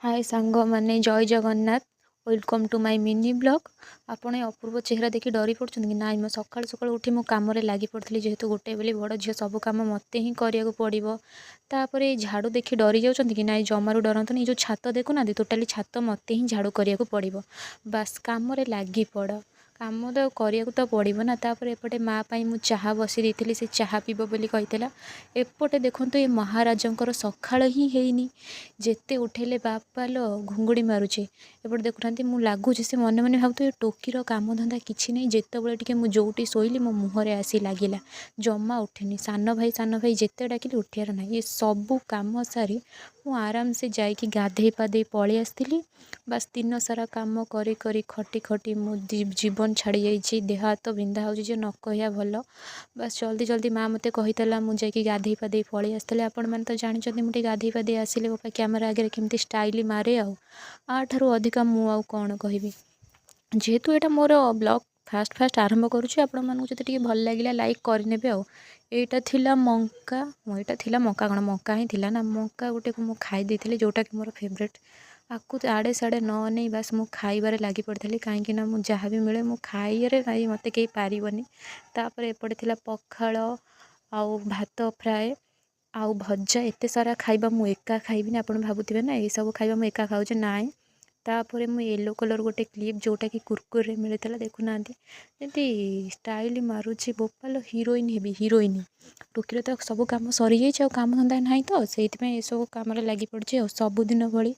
हाय सांग माने जय Jagannath. Welcome to my mini blog. आपण अपूर्व चेहरा देखि डरी पड़छन कि नाइ। मैं सकाल सकाल उठी मो काम रे लागी पड़थली, जेहेतु गोटे बेली बड़ झील सब काम मते ही करिया को पड़िबो। तापरे झाड़ू देखि डरी जाउछन कि नाइ, जमारू डरंतनी। जो छात देखु ना, टोटाली छात मते ही झाड़ू करिया को पड़िबो। बस काम रे लागी पड़, काम तो करिया को तो पड़िबो ना। तापरे एपटे माँ पई मु चाहा बसी देथिली, से चाहा पीबो बोली कहितला। एपटे देखंतु ए महाराजंकर सखाळ ही हेइनी, जेते उठेले बापा लो घुंगुड़ी मारुचे। एपटे देखुनांती मु लागुचे से मने मने भाबुतो टोकीर काम धंदा किछि नै। जेतेबेले टिके मु जोउटी सोइली मो मुहरे आसी लागिला, जम्मा उठेनी। सान भाई जेते डाकिली उठियार ना। ये सबु काम सारी मु आराम से जाइकी गाधेई पाधेई पळी आसतिली। बस दिन सारा काम करी करी खटी खटी मो जीवन छाड़ी जाइछि। देह हाथ बिंधा होछि जे न कहया भलो। बस जल्दी जल्दी माँ मते कहितला मु जाइकी गाधेई पाधेई पळी आसतिले। आपण माने तो जानिछथि मुटे गाधेई पाधेई आसिले बापा कैमरा आगे केमती स्टाइल मारे आठारू अधिका मु आउ कौन कहबी। जेहेतु एटा मोर ब्लॉग फास्ट फास्ट आरंभ करुछि, आपण मानकु जति टिके भल लागिला लाइक करनेबे आउ। एटा थिला मंका, एटा थिला मंका कण मंका ही थिला ना। मंका गोटे को मु खाई देथिले, जोटा कि मोर फेवरेट। आकु आड़े साड़े न नहीं, बस मु खाइबारे लागी पड़थली। काहेकि ना मु जहाँ भी मिले मु खाइरे भाई, मते केही पारिबनी। तापर एपटे थिला पखाळ आउ भात फ्राए आउ भजा। एते सारा खाइबा मु एका खाइबिनी। आपण भाबुथिबे ना ए सब खाइबा मु एका खाउचे, नाइ। तापर मु येलो कलर गोटे क्लिप, जोटा कि कुरकुरे मिलता देखु नांती, जेंती स्टाइल मारुची। बोपालो हिरोइन हेबी, हिरोइन। टोकीर तो सब काम सरी जाइछ, काम धंदा नाही तो सेइथिपे ए सब काम रे लागी पड़छि। सबुदिन भली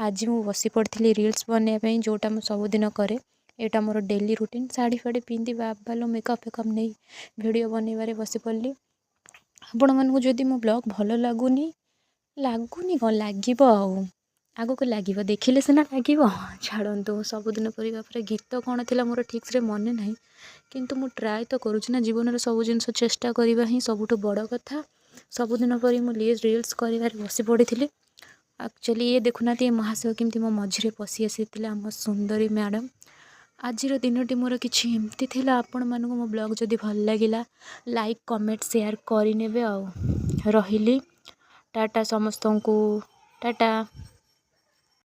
आज मु बसी पड़थली रील्स बनेया पई, जोटा मु सबुदिन करे। एटा मोर डेली रूटीन। साड़ी फाड़ी पिंधि बाबालो मेकअप फेकअप नहीं वीडियो बनइबारे बसी पड़ली। आपण मानकु जदि मो ब्लॉग भल लागुनी कौन लागिबो आउ, आगो लागिबो देखिले सिना लागिबो। छाड़ंतु सबुदिन परिबा पर गीत कौन थिला मोर ठीक से मने नाही, किंतु मु ट्राए तो करूछि ना। जीवन रे सब जिंस चेष्टा करिबा ही सबुठु बड़ कथा। सबुदिन परि मु रील्स करिबारे बसी पड़िथिली। एक्चुअली ये देखुनाती ए महाशय केमती मो मझिरे पसी आसीथिले, हम सुंदरी मैडम। आजिर दिनटी मोर किछि एमती थिला। आपण मानकु मो ब्लॉग जदि भल लागिला लाइक कमेंट शेयर करिनेबे आउ। रहिली टाटा समस्तंकु, टाटा।